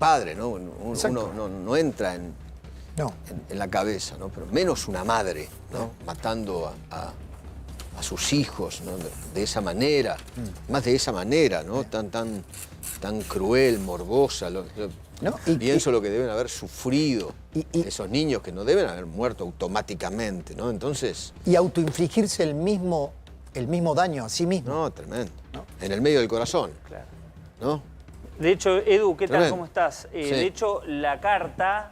padre, ¿no? No entra No. en la cabeza, ¿no? Pero menos una madre, ¿no? Matando a sus hijos, ¿no? De esa manera, más de esa manera, ¿no? Tan cruel, morbosa. ¿No? Pienso lo que deben haber sufrido esos niños que no deben haber muerto automáticamente, ¿no? Entonces... Y autoinfligirse el mismo daño a sí mismo. No, tremendo. ¿No? En el medio del corazón. Claro. ¿No? De hecho, Edu, ¿qué tal? Tremendo. ¿Cómo estás? Sí. De hecho, la carta,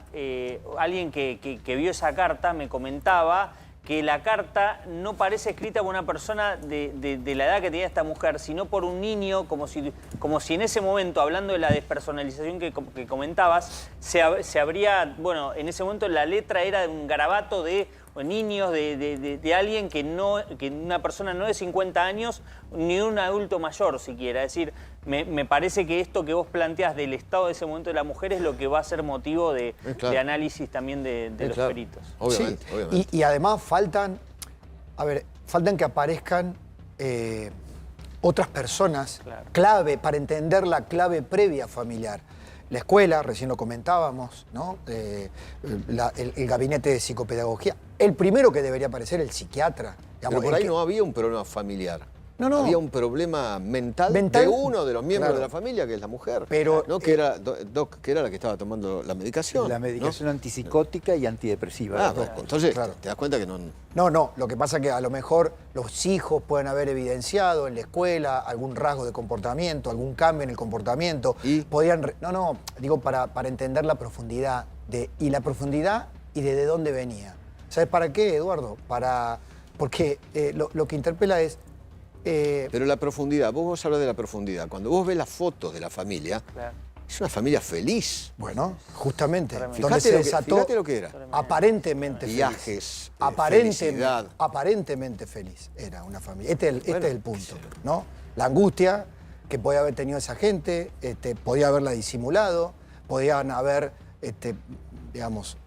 alguien que vio esa carta me comentaba que la carta no parece escrita por una persona de la edad que tenía esta mujer, sino por un niño, como si en ese momento, hablando de la despersonalización que comentabas, se habría, bueno, en ese momento la letra era de un garabato de niños, de alguien que una persona no de 50 años, ni un adulto mayor siquiera. Es decir, me parece que esto que vos planteás del estado de ese momento de la mujer es lo que va a ser motivo de análisis también de los peritos. Obviamente, Sí. obviamente. Y además faltan que aparezcan otras personas clave para entender la clave previa familiar. La escuela, recién lo comentábamos, ¿no? El gabinete de psicopedagogía. El primero que debería aparecer, el psiquiatra. Digamos, Pero por ahí no había un problema familiar. No. Había un problema mental de uno de los miembros de la familia, que es la mujer. Pero, ¿no? Que era la que estaba tomando la medicación. La medicación antipsicótica y antidepresiva. Entonces te das cuenta que no... No, lo que pasa es que a lo mejor los hijos pueden haber evidenciado en la escuela algún rasgo de comportamiento, algún cambio en el comportamiento. Digo para entender la profundidad y de dónde venía. ¿Sabes para qué, Eduardo? Porque lo que interpela es... Pero la profundidad, vos hablas de la profundidad. Cuando vos ves las fotos de la familia, es una familia feliz. Bueno, justamente. Fíjate lo que era. Aparentemente viajes, feliz. felicidad. Aparentemente feliz era una familia. Este es el punto, ¿no? La angustia que podía haber tenido esa gente, podía haberla disimulado, podían haber, digamos...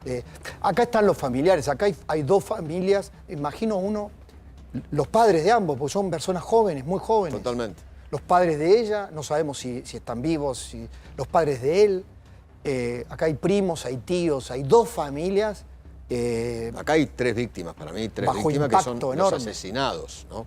acá están los familiares, acá hay dos familias, imagino los padres de ambos, porque son personas jóvenes, muy jóvenes. Totalmente. Los padres de ella, no sabemos si están vivos, los padres de él. Acá hay primos, hay tíos, hay dos familias. Acá hay 3 víctimas, para mí, 3 bajo víctimas que son impacto los enorme. asesinados, ¿no?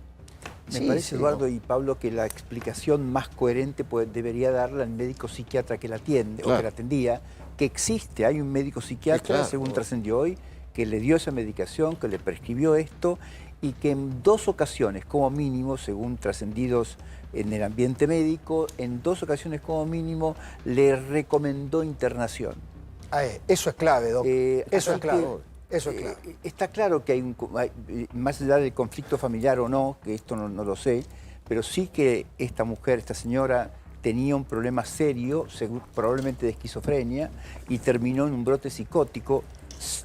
Me parece, Eduardo y Pablo, que la explicación más coherente debería darla el médico psiquiatra que la atiende o que la atendía, que existe, hay un médico psiquiatra, según trascendió hoy, que le dio esa medicación, que le prescribió esto y que en 2 ocasiones, como mínimo, según trascendidos en el ambiente médico, en 2 ocasiones como mínimo le recomendó internación. Eso es clave, Doc. Eso es clave. Está claro que más allá del conflicto familiar o no, que esto no lo sé, pero sí que esta mujer, esta señora, tenía un problema serio, probablemente de esquizofrenia, y terminó en un brote psicótico.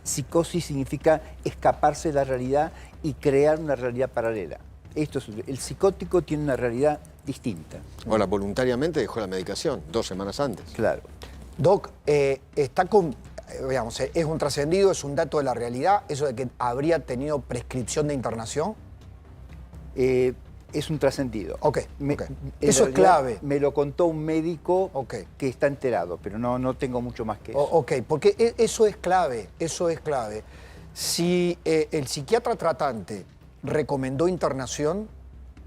Psicosis significa escaparse de la realidad y crear una realidad paralela. El psicótico tiene una realidad distinta. Ahora, voluntariamente dejó la medicación 2 semanas antes. Claro. Doc, digamos, es un trascendido, es un dato de la realidad, eso de que habría tenido prescripción de internación. Es un trascendido. Eso es clave. Me lo contó un médico que está enterado, pero no tengo mucho más que eso. Porque eso es clave, Si el psiquiatra tratante recomendó internación,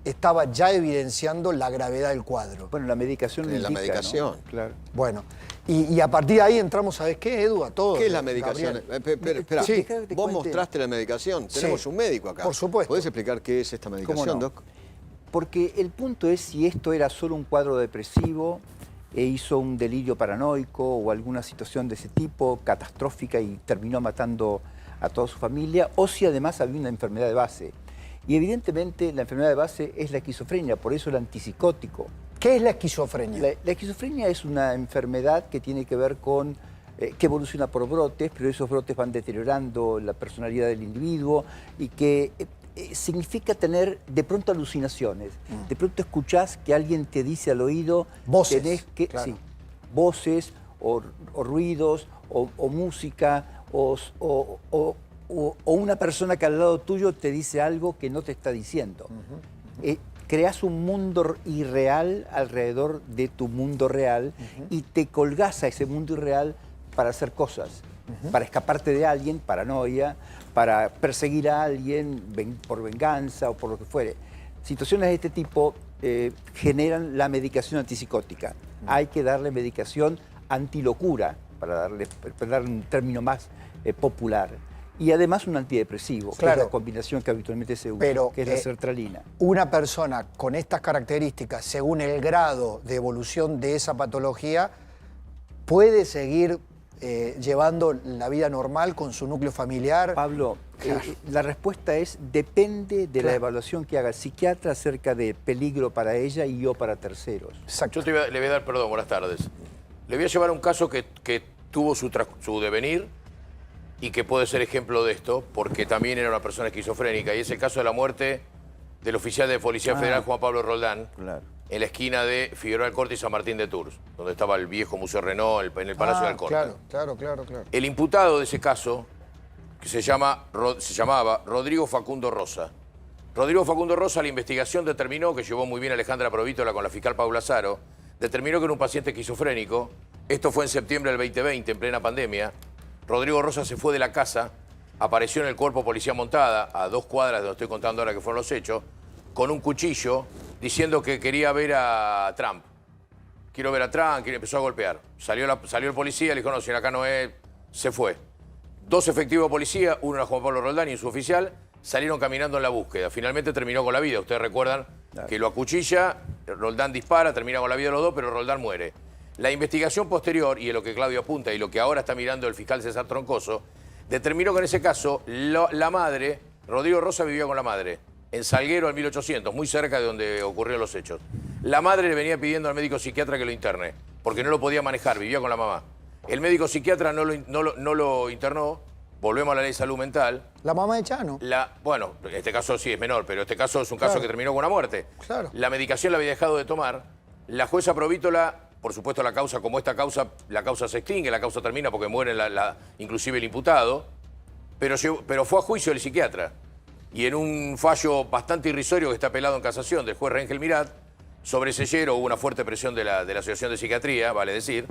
estaba ya evidenciando la gravedad del cuadro. Bueno, la medicación lo indica, la medicación. ¿no? Claro. Bueno, y a partir de ahí entramos, ¿sabes qué, Edu? A todos. ¿Qué es la medicación? Espera, vos mostraste la medicación. Tenemos un médico acá. Por supuesto. ¿Podés explicar qué es esta medicación, Doc? Porque el punto es si esto era solo un cuadro depresivo e hizo un delirio paranoico o alguna situación de ese tipo, catastrófica, y terminó matando a toda su familia, o si además había una enfermedad de base. Y evidentemente la enfermedad de base es la esquizofrenia, por eso el antipsicótico. ¿Qué es la esquizofrenia? La esquizofrenia es una enfermedad que tiene que ver con, que evoluciona por brotes, pero esos brotes van deteriorando la personalidad del individuo y que significa tener de pronto alucinaciones. De pronto escuchás que alguien te dice al oído, voces, voces o ruidos o música o una persona que al lado tuyo te dice algo que no te está diciendo. creás un mundo irreal alrededor de tu mundo real y te colgás a ese mundo irreal para hacer cosas, para escaparte de alguien, paranoia, para perseguir a alguien por venganza o por lo que fuere. Situaciones de este tipo generan la medicación antipsicótica. Hay que darle medicación antilocura, para darle un término más popular. Y además un antidepresivo, que es la combinación que habitualmente se usa, que es la sertralina. Una persona con estas características, según el grado de evolución de esa patología, puede seguir llevando la vida normal con su núcleo familiar. Pablo, la respuesta es depende de la evaluación que haga el psiquiatra acerca del peligro para ella y o para terceros. Exacto. Yo le voy a dar, perdón, buenas tardes. Le voy a llevar un caso que tuvo su devenir y que puede ser ejemplo de esto, porque también era una persona esquizofrénica, y es el caso de la muerte del oficial de Policía Federal Juan Pablo Roldán, en la esquina de Figueroa Alcorta y San Martín de Tours, donde estaba el viejo Museo Renault, en el Palacio de Alcorta. Claro. El imputado de ese caso, que se llamaba Rodrigo Facundo Rosa. Rodrigo Facundo Rosa, la investigación determinó, que llevó muy bien Alejandra Provítola con la fiscal Paula Zaro, determinó que era un paciente esquizofrénico. Esto fue en septiembre del 2020, en plena pandemia. Rodrigo Rosa se fue de la casa, apareció en el cuerpo policía montada, a 2 cuadras de donde estoy contando ahora que fueron los hechos, con un cuchillo, diciendo que quería ver a Trump. Quiero ver a Trump, y empezó a golpear. Salió el policía, le dijo, no, si acá no es, se fue. 2 efectivos de policía, uno era Juan Pablo Roldán y su oficial, salieron caminando en la búsqueda. Finalmente terminó con la vida. Ustedes recuerdan que lo acuchilla, Roldán dispara, termina con la vida de los 2, pero Roldán muere. La investigación posterior, y es lo que Claudio apunta, y lo que ahora está mirando el fiscal César Troncoso, determinó que en ese caso la madre, Rodrigo Rosa vivía con la madre, en Salguero al 1800, muy cerca de donde ocurrieron los hechos. La madre le venía pidiendo al médico psiquiatra que lo interne, porque no lo podía manejar, vivía con la mamá. El médico psiquiatra no lo internó, volvemos a la ley de salud mental. La mamá de Chano. Bueno, en este caso sí es menor, pero este caso es un caso que terminó con una muerte. Claro. La medicación la había dejado de tomar. La jueza Provítola, por supuesto la causa, como esta causa, la causa se extingue, la causa termina porque muere inclusive el imputado, pero fue a juicio el psiquiatra. Y en un fallo bastante irrisorio que está apelado en casación del juez Rengel Mirat, sobre Sellero hubo una fuerte presión de la Asociación de Psiquiatría, vale decir,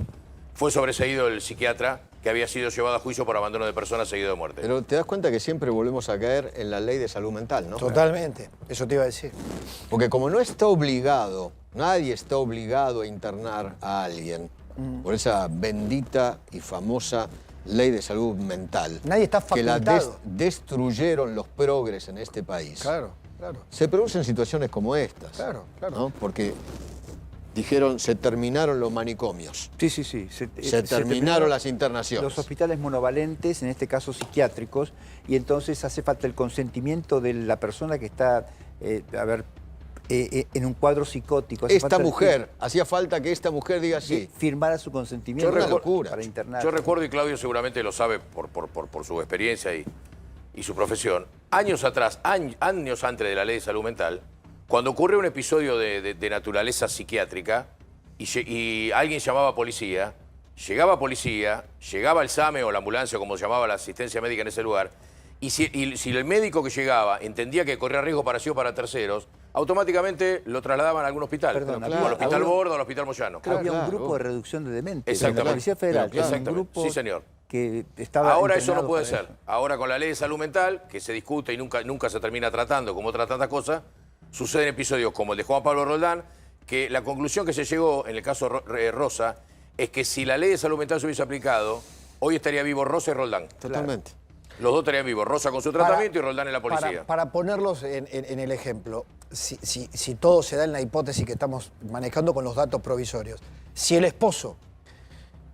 fue sobreseído el psiquiatra que había sido llevado a juicio por abandono de personas seguido de muerte. Pero te das cuenta que siempre volvemos a caer en la ley de salud mental, ¿no? Totalmente, eso te iba a decir. Porque como no está obligado, nadie está obligado a internar a alguien por esa bendita y famosa ley de salud mental. Nadie está que la facultado. destruyeron los progres en este país. Claro. Se producen situaciones como estas. Claro. ¿No? Porque dijeron, se terminaron los manicomios. Sí. Se terminaron las internaciones. Los hospitales monovalentes, en este caso psiquiátricos, y entonces hace falta el consentimiento de la persona que está, en un cuadro psicótico. Esta mujer, hacía falta que esta mujer diga sí. Firmara su consentimiento para internar. Yo recuerdo, y Claudio seguramente lo sabe por su experiencia y su profesión, años atrás, años antes de la ley de salud mental, cuando ocurre un episodio de naturaleza psiquiátrica y alguien llamaba a policía, llegaba el SAME o la ambulancia, como se llamaba la asistencia médica en ese lugar, y si el médico que llegaba entendía que corría riesgo para sí o para terceros, automáticamente lo trasladaban a algún hospital. Perdón, o al Hospital Bordo o al Hospital Moyano. Había un grupo de reducción de dementes. Exactamente. La Policía Federal, Exactamente. un grupo Sí, señor. que estaba Ahora eso no entrenado puede para ser. eso. Ahora con la ley de salud mental, que se discute y nunca se termina tratando, como otras tantas cosas, suceden episodios como el de Juan Pablo Roldán, que la conclusión que se llegó en el caso Rosa es que si la ley de salud mental se hubiese aplicado, hoy estaría vivo Rosa y Roldán. Totalmente. Los dos estarían vivos, Rosa con su tratamiento y Roldán en la policía. Para ponerlos en el ejemplo, si todo se da en la hipótesis que estamos manejando con los datos provisorios, si el esposo,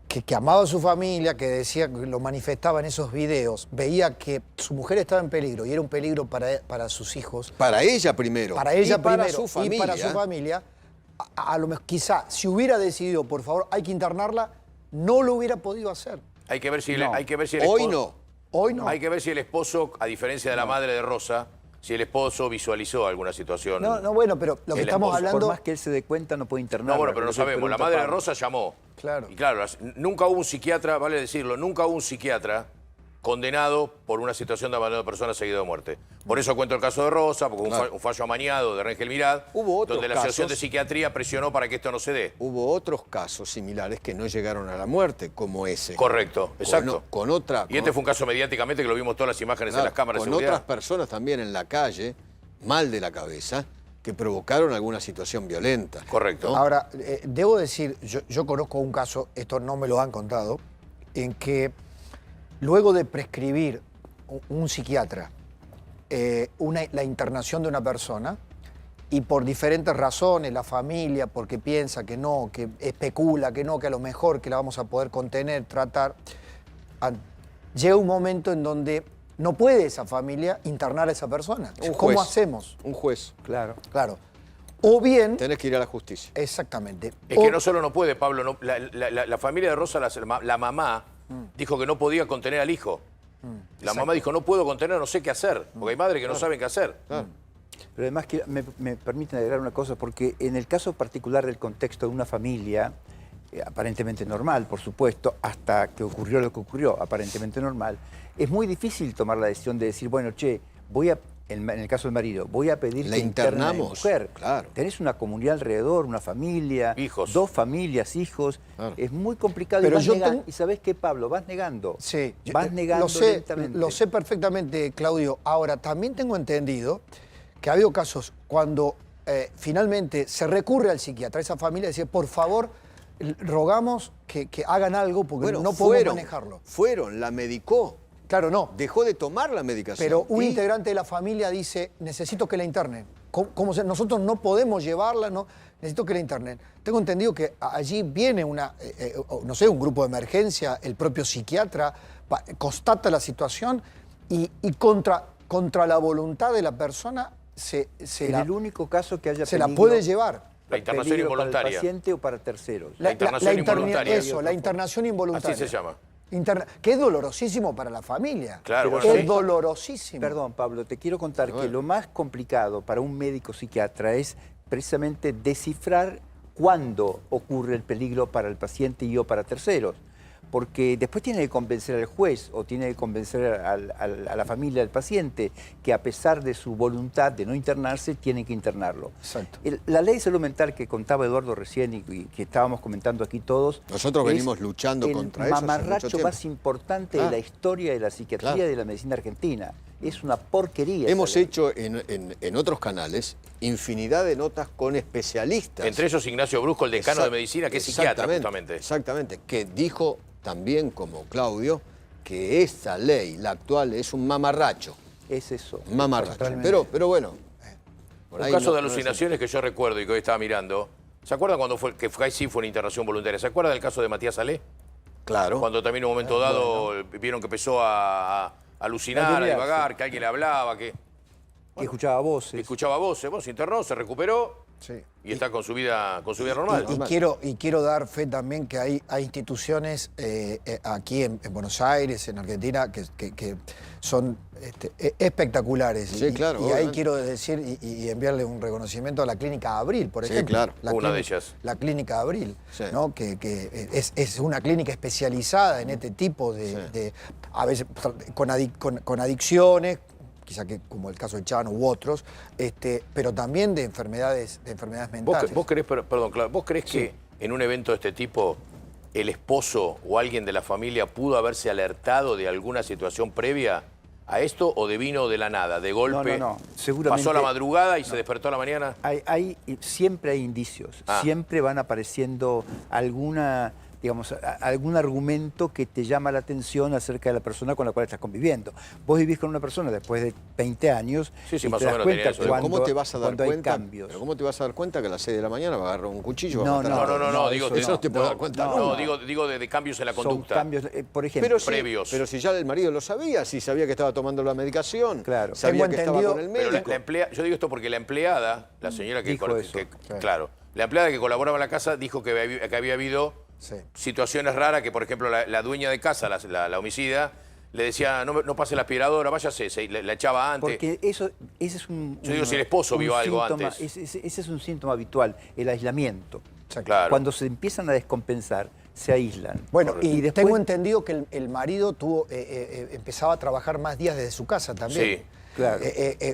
que amaba a su familia, que decía que lo manifestaba en esos videos, veía que su mujer estaba en peligro y era un peligro para sus hijos. Para ella primero. Para ella y para primero su familia. y para su familia, a lo mejor, quizá, si hubiera decidido, por favor, hay que internarla, no lo hubiera podido hacer. Hay que ver si el Hoy esposo, no. Hoy no. Hay que ver si el esposo, a diferencia de la madre de Rosa, si el esposo visualizó alguna situación. No, bueno, pero lo que El estamos esposo, hablando... Por más que él se dé cuenta, no puede internar. No, bueno, pero no sabemos. La madre de Rosa llamó. Claro. Y claro, nunca hubo un psiquiatra, vale decirlo, nunca hubo un psiquiatra condenado por una situación de abandono de persona seguido de muerte. Por eso cuento el caso de Rosa, porque un fallo amañado de Rengel Mirad, Hubo otros donde la Asociación de casos. Psiquiatría presionó para que esto no se dé. Hubo otros casos similares que no llegaron a la muerte, como ese. Correcto, exacto. Con otra... Y este fue un caso mediáticamente que lo vimos todas las imágenes en las cámaras de con seguridad. otras personas también en la calle, mal de la cabeza, que provocaron alguna situación violenta. Correcto. ¿no? Ahora, debo decir, yo conozco un caso, esto no me lo han contado, en que luego de prescribir un psiquiatra la internación de una persona, y por diferentes razones, la familia, porque piensa que no, que especula, que no, que a lo mejor que la vamos a poder contener, tratar, llega un momento en donde no puede esa familia internar a esa persona. Un ¿Cómo juez. hacemos? Un juez. Claro. Claro. O bien... Tenés que ir a la justicia. Exactamente. Es que no solo no puede, Pablo, no, la familia de Rosa, la mamá, dijo que no podía contener al hijo. La mamá dijo, no puedo contener, no sé qué hacer, porque hay madres que no saben qué hacer. Claro. Pero además que me permiten agregar una cosa, porque en el caso particular del contexto de una familia, aparentemente normal, por supuesto, hasta que ocurrió lo que ocurrió, aparentemente normal, es muy difícil tomar la decisión de decir, bueno, che, en el caso del marido, voy a pedir La que internen a mi internamos, mujer. claro. Tenés una comunidad alrededor, una familia, Hijos. 2 familias, hijos. Claro. Es muy complicado. Pero ¿Y sabés qué, Pablo? Vas negando. Sí, Vas negando lentamente. lo sé perfectamente, Claudio. Ahora, también tengo entendido que ha habido casos cuando finalmente se recurre al psiquiatra, a esa familia, dice, por favor, rogamos que hagan algo porque Bueno, no podemos manejarlo. la medicó, Claro, no. dejó de tomar la medicación. Pero un Y- integrante de la familia dice, necesito que la internen. Nosotros no podemos llevarla, no, necesito que la internen. Tengo entendido que allí viene no sé, un grupo de emergencia, el propio psiquiatra constata la situación y contra la voluntad de la persona En el único caso que haya se la peligro, puede llevar. La internación peligro para involuntaria. el paciente o para terceros. La internación involuntaria. Eso, la internación involuntaria. Así se llama. Que es dolorosísimo para la familia. Claro, es bueno, sí. dolorosísimo. Perdón, Pablo, te quiero contar que lo más complicado para un médico psiquiatra es precisamente descifrar cuándo ocurre el peligro para el paciente y o para terceros. Porque después tiene que convencer al juez o tiene que convencer a la familia del paciente que a pesar de su voluntad de no internarse, tiene que internarlo. Exacto. La ley de salud mental que contaba Eduardo recién y que estábamos comentando aquí todos... Nosotros es venimos luchando contra eso el hace mucho mamarracho tiempo. más importante de la historia de la psiquiatría Claro. y de la medicina argentina. Es una porquería. esa Hemos ley. hecho en otros canales infinidad de notas con especialistas. Entre ellos Ignacio Brusco, el decano de medicina, que es psiquiatra justamente. Exactamente, que dijo también como Claudio que esta ley, la actual, es un mamarracho. Es eso. Un mamarracho. Totalmente. Pero bueno. por Un ahí caso no- de no es- alucinaciones que yo recuerdo y que hoy estaba mirando. ¿Se acuerdan cuando ahí sí fue una internación voluntaria? ¿Se acuerdan del caso de Matías Salé? Claro. Cuando también en un momento dado vieron que empezó a alucinar, a delirarse. divagar, que alguien le hablaba, que Que escuchaba voces. escuchaba voces. Bueno, se internó, se recuperó Sí. y está con su vida normal. Y quiero dar fe también que hay instituciones aquí en Buenos Aires, en Argentina, que son espectaculares. Sí, claro, Y ahí obviamente. quiero decir y enviarle un reconocimiento a la Clínica Abril, por Sí, ejemplo. claro. La Una de clínica- ellas. La Clínica Abril, Sí. ¿no? que es una clínica especializada en este tipo de a veces con adicciones, quizá que como el caso de Chano u otros, pero también de enfermedades mentales. ¿Vos creés, perdón, claro, ¿vos creés que en un evento de este tipo el esposo o alguien de la familia pudo haberse alertado de alguna situación previa a esto o devino de la nada, de golpe? No. Seguramente. Pasó la madrugada y se despertó a la mañana. Siempre hay indicios, siempre van apareciendo algún argumento que te llama la atención acerca de la persona con la cual estás conviviendo. Vos vivís con una persona después de 20 años Sí, sí, y más te o das menos cuenta tenía eso. Pero cuando, ¿cómo te vas a dar cuando hay cuenta? cambios. Pero ¿cómo te vas a dar cuenta que a las 6 de la mañana va a agarrar un cuchillo? No, va a matar a No, alguien? digo, eso eso no te puedo dar cuenta. No, digo de cambios en la Son conducta. cambios, por ejemplo, Pero sí, previos. pero si ya el marido lo sabía, si sabía que estaba tomando la medicación, Claro. sabía Tengo que estaba entendido- con el Pero médico. yo digo esto porque la empleada, la señora que... Dijo eso. Claro, la empleada que colaboraba en la casa dijo que había habido Sí. situaciones raras que, por ejemplo, la dueña de casa, la homicida, le decía, no pase la aspiradora, váyase, la echaba antes. porque ese es un... Yo digo, si el esposo vio algo síntoma, antes. Ese es un síntoma habitual, el aislamiento. Claro. Cuando se empiezan a descompensar, se aíslan. Bueno, y después, tengo entendido que el marido empezaba a trabajar más días desde su casa también. Sí. Claro.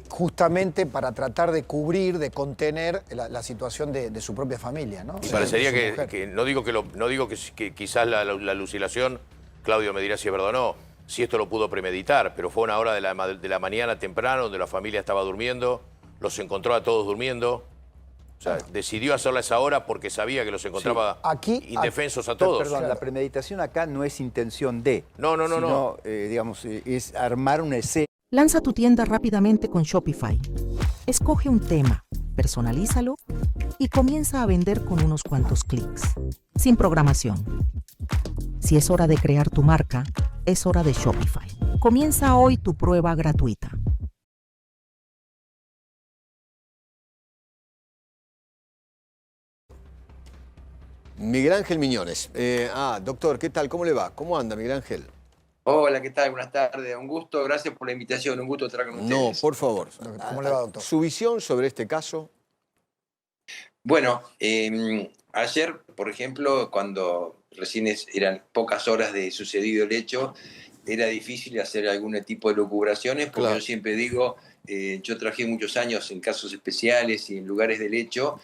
Justamente para tratar de cubrir, de contener la situación de su propia familia, ¿no? Y De parecería su mujer. que no digo que quizás la lucilación, Claudio me dirá si es verdad o no, si esto lo pudo premeditar, pero fue una hora de la mañana temprano donde la familia estaba durmiendo, los encontró a todos durmiendo. O sea, decidió hacerla a esa hora porque sabía que los encontraba indefensos a todos. Perdón, la premeditación acá no es intención de. No. Sino, digamos, es armar una escena. Lanza tu tienda rápidamente con Shopify. Escoge un tema, personalízalo y comienza a vender con unos cuantos clics, sin programación. Si es hora de crear tu marca, es hora de Shopify. Comienza hoy tu prueba gratuita. Miguel Ángel Miñones. Doctor, ¿qué tal? ¿Cómo le va? ¿Cómo anda, Miguel Ángel? Hola, ¿qué tal? Buenas tardes. Un gusto, gracias por la invitación. Un gusto estar con ustedes. No, por favor. ¿Cómo le va, doctor? ¿Su visión sobre este caso? Bueno, ayer, por ejemplo, cuando recién eran pocas horas de sucedido el hecho, era difícil hacer algún tipo de lucubraciones, porque Claro. yo siempre digo, yo trabajé muchos años en casos especiales y en lugares del hecho,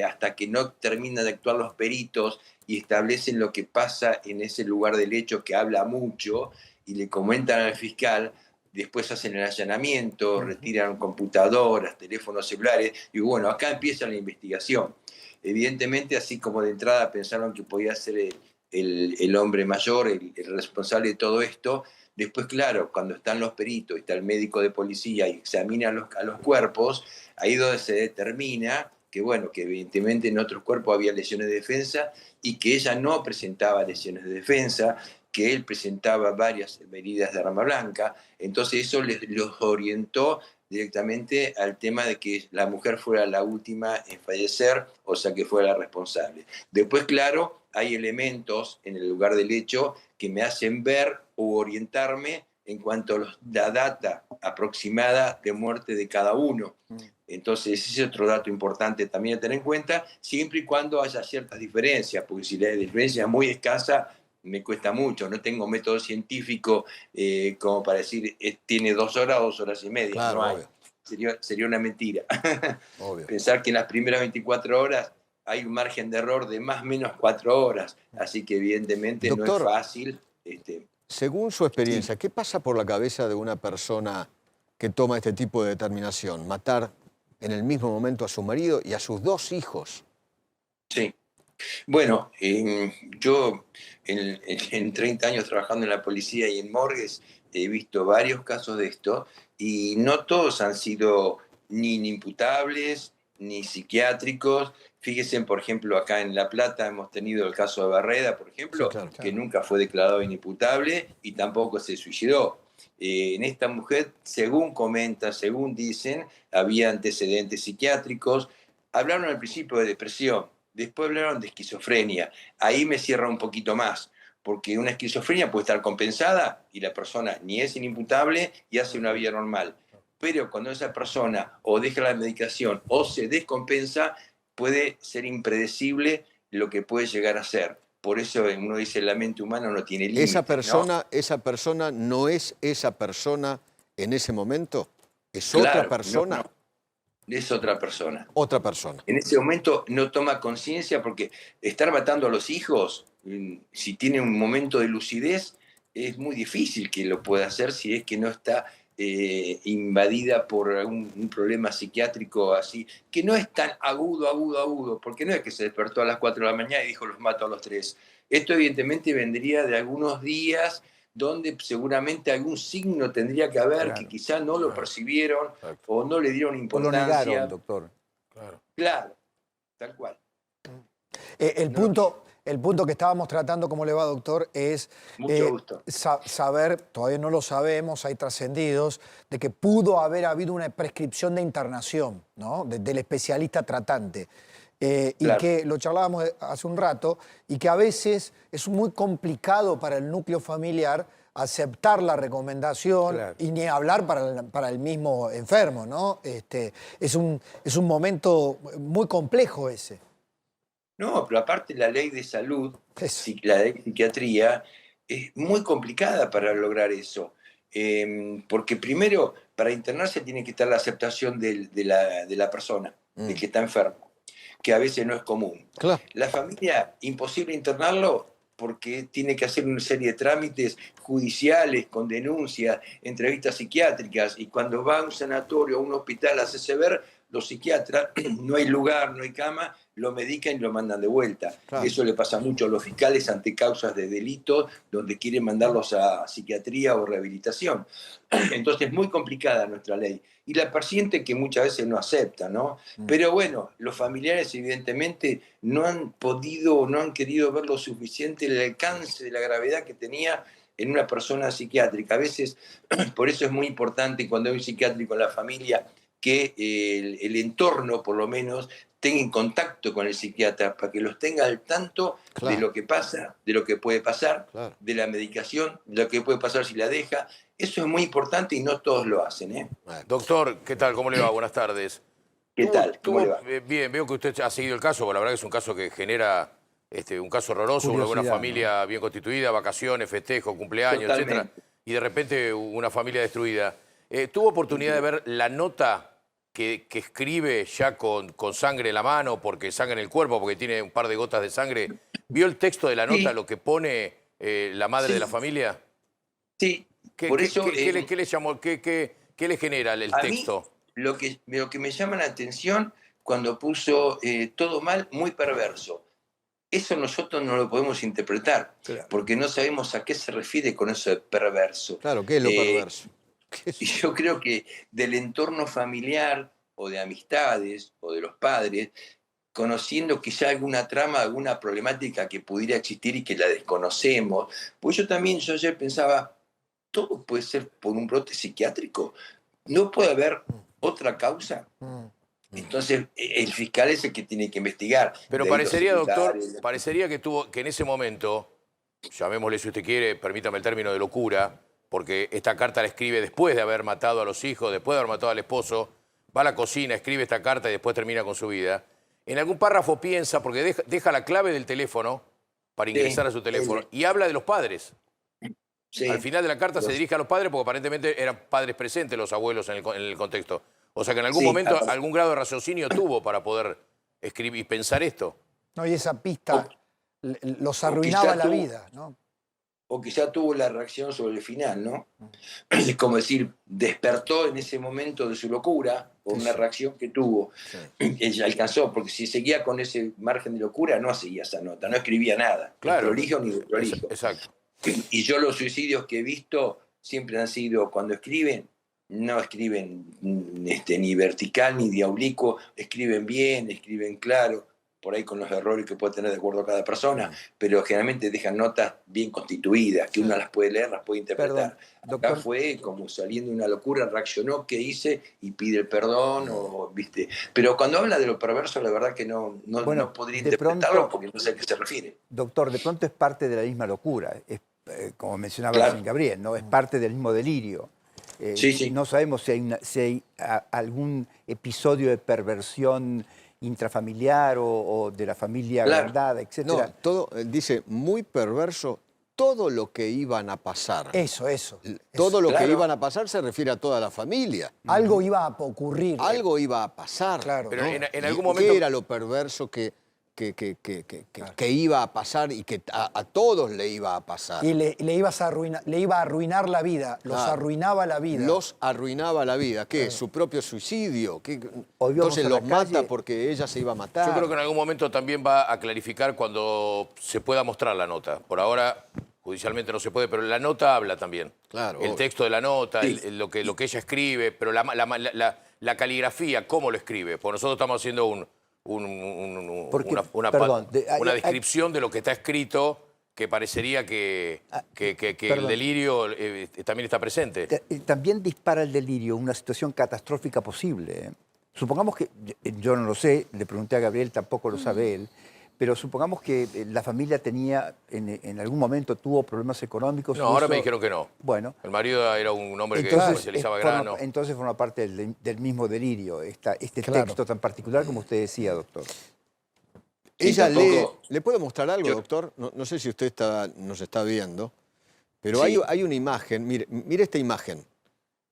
hasta que no terminan de actuar los peritos y establecen lo que pasa en ese lugar del hecho, que habla mucho, y le comentan al fiscal, después hacen el allanamiento, retiran computadoras, teléfonos celulares, y bueno, acá empieza la investigación. Evidentemente, así como de entrada pensaron que podía ser el hombre mayor, el responsable de todo esto, después, claro, cuando están los peritos, está el médico de policía y examinan a los cuerpos, ahí donde se determina que, bueno, que evidentemente en otros cuerpos había lesiones de defensa y que ella no presentaba lesiones de defensa, que él presentaba varias heridas de arma blanca. Entonces eso los orientó directamente al tema de que la mujer fuera la última en fallecer, o sea, que fuera la responsable. Después, claro, hay elementos en el lugar del hecho que me hacen ver o orientarme en cuanto a la data aproximada de muerte de cada uno. Entonces, ese es otro dato importante también a tener en cuenta, siempre y cuando haya ciertas diferencias, porque si la diferencia es muy escasa, me cuesta mucho. No tengo método científico como para decir, tiene 2 horas o 2 horas y media. Claro, no hay. obvio. Sería una mentira. Obvio. Pensar que en las primeras 24 horas hay un margen de error de más o menos 4 horas. Así que evidentemente Doctor, no es fácil. Según su experiencia, ¿qué pasa por la cabeza de una persona que toma este tipo de determinación? Matar en el mismo momento a su marido y a sus 2 hijos. Sí. Bueno, yo en 30 años trabajando en la policía y en morgues he visto varios casos de esto y no todos han sido ni imputables ni psiquiátricos. Fíjense, por ejemplo, acá en La Plata hemos tenido el caso de Barreda, por ejemplo, Sí, claro. que nunca fue declarado inimputable y tampoco se suicidó. En esta mujer, según comentan, según dicen, había antecedentes psiquiátricos. Hablaron al principio de depresión, después hablaron de esquizofrenia. Ahí me cierra un poquito más, porque una esquizofrenia puede estar compensada y la persona ni es inimputable y hace una vida normal. Pero cuando esa persona o deja la medicación o se descompensa, puede ser impredecible lo que puede llegar a ser. Por eso uno dice la mente humana no tiene límites. ¿Esa persona no es esa persona en ese momento? ¿Es Claro, otra persona? no. Es otra persona. Otra persona. En ese momento no toma conciencia porque estar matando a los hijos, si tiene un momento de lucidez, es muy difícil que lo pueda hacer si es que no está invadida por un problema psiquiátrico así, que no es tan agudo, porque no es que se despertó a las 4 de la mañana y dijo los mato a los 3. Esto evidentemente vendría de algunos días donde seguramente algún signo tendría que haber, Claro. que quizá no lo percibieron o no le dieron O lo importancia. negaron, doctor. Claro, tal cual. El punto que estábamos tratando, ¿cómo le va, doctor? Es Mucho gusto. saber, todavía no lo sabemos, hay trascendidos, de que pudo haber habido una prescripción de internación, ¿no? Del especialista tratante. Y Claro. que lo charlábamos hace un rato, y que a veces es muy complicado para el núcleo familiar aceptar la recomendación, Claro. y ni hablar para el mismo enfermo, ¿no? Es un momento muy complejo ese. No, pero aparte la ley de salud, Eso. la ley de psiquiatría, es muy complicada para lograr eso. Porque primero, para internarse tiene que estar la aceptación de la persona, del que está enfermo, que a veces no es común. Claro. La familia, imposible internarlo porque tiene que hacer una serie de trámites judiciales, con denuncias, entrevistas psiquiátricas, y cuando va a un sanatorio o a un hospital a hacerse ver, los psiquiatras, no hay lugar, no hay cama, lo medican y lo mandan de vuelta. Claro. Eso le pasa mucho a los fiscales ante causas de delitos donde quieren mandarlos a psiquiatría o rehabilitación. Entonces es muy complicada nuestra ley. Y la paciente que muchas veces no acepta, ¿no? Pero bueno, los familiares evidentemente no han podido, no han querido ver lo suficiente el alcance de la gravedad que tenía en una persona psiquiátrica. A veces, por eso es muy importante cuando hay un psiquiátrico en la familia, que el entorno, por lo menos, tenga en contacto con el psiquiatra para que los tenga al tanto Claro. de lo que pasa, de lo que puede pasar, Claro. de la medicación, de lo que puede pasar si la deja. Eso es muy importante y no todos lo hacen, ¿eh? Doctor, ¿qué tal? ¿Cómo le va? Buenas tardes. ¿Qué tal? ¿Cómo le va? Bien, veo que usted ha seguido el caso, porque la verdad que es un caso que genera un caso horroroso, una Curiosidad, familia bien constituida, vacaciones, festejos, cumpleaños, Totalmente. etcétera, y de repente una familia destruida. ¿Tuvo oportunidad de ver la nota que escribe ya con sangre en la mano, porque sangre en el cuerpo, porque tiene un par de gotas de sangre? ¿Vio el texto de la nota, Sí. lo que pone la madre Sí. de la familia? Sí, por eso... ¿Qué le llamó, qué le genera el a mí, texto? lo que me llama la atención cuando puso todo mal, muy perverso. Eso nosotros no lo podemos interpretar, Claro. porque no sabemos a qué se refiere con eso de perverso. Claro, ¿qué es lo perverso? ¿Qué es? Y yo creo que del entorno familiar o de amistades o de los padres, conociendo quizá alguna trama, alguna problemática que pudiera existir y que la desconocemos, pues yo ayer pensaba, todo puede ser por un brote psiquiátrico, no puede haber otra causa. Entonces el fiscal es el que tiene que investigar. Pero De ahí los parecería, doctor, secretarios, parecería que en ese momento, llamémosle si usted quiere, permítame el término de locura, porque esta carta la escribe después de haber matado a los hijos, después de haber matado al esposo, va a la cocina, escribe esta carta y después termina con su vida. En algún párrafo piensa, porque deja la clave del teléfono para ingresar a su teléfono, y habla de los padres. sí. Al final de la carta se Los- dirige a los padres porque aparentemente eran padres presentes los abuelos en el contexto. O sea que en algún Sí, momento aparte- algún grado de raciocinio tuvo para poder escribir y pensar esto. No, y esa pista los o arruinaba quizá la tú- vida, ¿no? O quizá tuvo la reacción sobre el final, ¿no? Es como decir, despertó en ese momento de su locura, por una reacción que tuvo. Ella alcanzó, porque si seguía con ese margen de locura, no hacía esa nota, no escribía nada, Claro. ni prolijo ni desprolijo. Exacto. Y yo los suicidios que he visto siempre han sido, cuando escriben, no escriben ni vertical ni diablico, escriben bien, escriben claro, por ahí con los errores que puede tener de acuerdo a cada persona, pero generalmente dejan notas bien constituidas, que uno las puede leer, las puede interpretar. Perdón, doctor. Acá fue como saliendo de una locura, reaccionó, ¿qué hice? Y pide el perdón, ¿viste? Pero cuando habla de lo perverso, la verdad que no Bueno, podría de interpretarlo pronto- porque no sé a qué se refiere. Doctor, de pronto es parte de la misma locura, es, como mencionaba Claro. recién Gabriel, ¿no? Es parte del mismo delirio. Sí. No sabemos si hay algún episodio de perversión intrafamiliar o de la familia Claro. agrandada, No, etcétera. todo, dice, muy perverso, todo lo que iban a pasar. Eso. Todo lo que Claro. iban a pasar se refiere a toda la familia. Algo iba a ocurrir. Algo iba a pasar. Claro. Pero ¿no? en ¿Y algún qué momento... era lo perverso que iba a pasar y que a todos le iba a pasar? Y le iba a arruinar la vida, los Claro. arruinaba la vida. Los arruinaba la vida. ¿Qué? ¿Su propio suicidio? ¿Qué? Hoy vamos Entonces a la los mata calle. porque ella se iba a matar. Yo creo que en algún momento también va a clarificar cuando se pueda mostrar la nota. Por ahora, judicialmente no se puede, pero la nota habla también. Claro, El obvio. texto de la nota, Sí. lo que ella escribe, pero la caligrafía, cómo lo esescribe. Porque nosotros estamos haciendo Porque, una perdón, hay- descripción de lo que está escrito que parecería que el perdón. delirio también está presente. También dispara el delirio una situación catastrófica posible. Supongamos que, yo no lo sé, le pregunté a Gabriel, tampoco lo sabe él, pero supongamos que la familia tenía, en algún momento tuvo problemas económicos. No, ahora incluso- me dijeron que no. Bueno. El marido era un hombre que Entonces, comercializaba grano. entonces forma parte del mismo delirio, este Claro. texto tan particular como usted decía, doctor. Ella tampoco- lee... ¿Le puedo mostrar algo, Yo- doctor? No sé si usted nos está viendo, pero Sí. hay una imagen, mire esta imagen.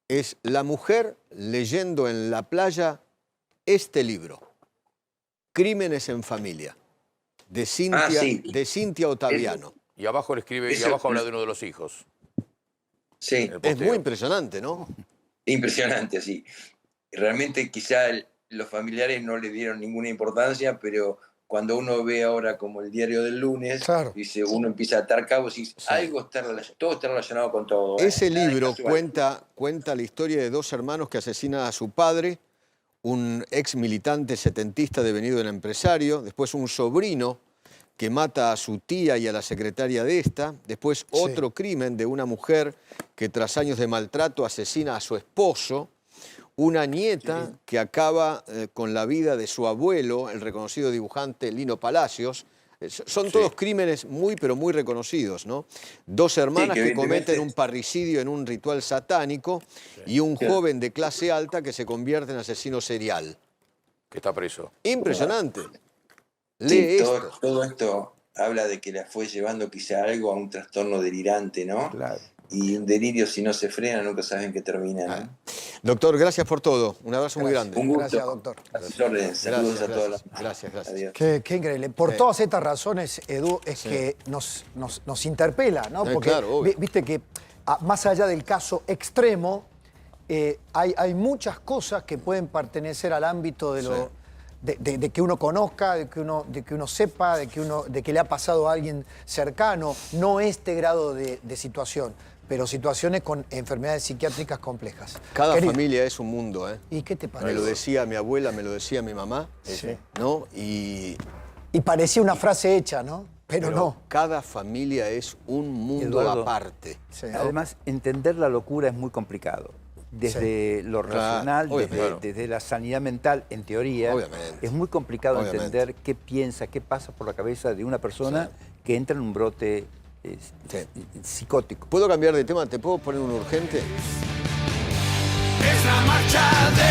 Es la mujer leyendo en la playa este libro, Crímenes en Familia, de Cintia Ottaviano. Y abajo le escribe, y Eso- abajo habla de uno de los hijos. Sí, El Es posteo. muy impresionante, ¿no? impresionante, sí. Realmente quizá los familiares no le dieron ninguna importancia, pero cuando uno ve ahora como el diario del lunes, Claro. dice, uno empieza a atar cabos y algo está todo está relacionado con todo. Ese Nada es libro casual. cuenta la historia de dos hermanos que asesinan a su padre, un ex militante setentista devenido en empresario, después un sobrino que mata a su tía y a la secretaria de esta, después otro crimen de una mujer que tras años de maltrato asesina a su esposo, una nieta que acaba con la vida de su abuelo, el reconocido dibujante Lino Palacios. Son todos crímenes muy, pero muy reconocidos, ¿no? Dos hermanas que que cometen evidentemente- un parricidio en un ritual satánico y un joven de clase alta que se convierte en asesino serial. Que está preso. Impresionante. Lee Sí, esto. todo esto habla de que la fue llevando quizá algo a un trastorno delirante, ¿no? Claro. Y un delirio, si no se frena, nunca saben qué termina, ¿no? Doctor, gracias por todo. Un abrazo muy grande. Un gusto. Gracias, doctor. A sus órdenes. Saludos a todos. Gracias. Adiós. Qué increíble. Por todas estas razones, Edu, es que nos interpela, ¿no? Porque claro, obvio. viste que más allá del caso extremo, hay muchas cosas que pueden pertenecer al ámbito de lo... De que uno conozca, de que uno sepa, de que le ha pasado a alguien cercano, no este grado de situación, pero situaciones con enfermedades psiquiátricas complejas. Cada Querido, familia es un mundo, ¿eh? ¿y qué te Me parece? lo decía mi abuela, me lo decía mi mamá, Sí. ¿no? Y Y parecía una frase hecha, ¿no? Pero no. cada familia es un mundo Eduardo, aparte. Sí. Además, entender la locura es muy complicado. Desde lo Claro, racional, obviamente. desde la sanidad mental, en teoría, Obviamente. es muy complicado Obviamente. entender qué piensa, qué pasa por la cabeza de una persona que entra en un brote psicótico. ¿Puedo cambiar de tema? ¿Te puedo poner un urgente? Es la marcha de